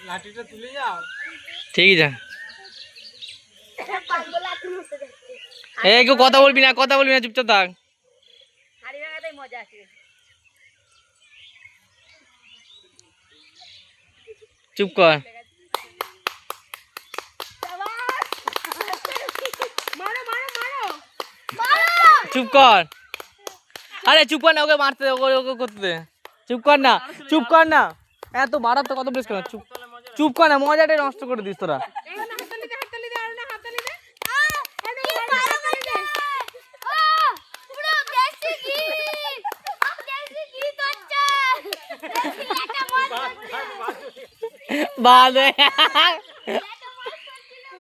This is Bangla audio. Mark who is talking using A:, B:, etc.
A: লাঠিটা তুলে যাও।
B: ঠিক আছে, এই কেউ কথা বলবি না, চুপচাপ থাক। চুপ কর, চুপ কর। আরে চুপ কর না, ওকে মারতে দে, ওকে করতে দে। চুপ কর না, চুপ কর না, এত মারার তো কত বেশ কেন। চুপ কর না, মজাটাই নষ্ট করে দিস তোরা। বাদ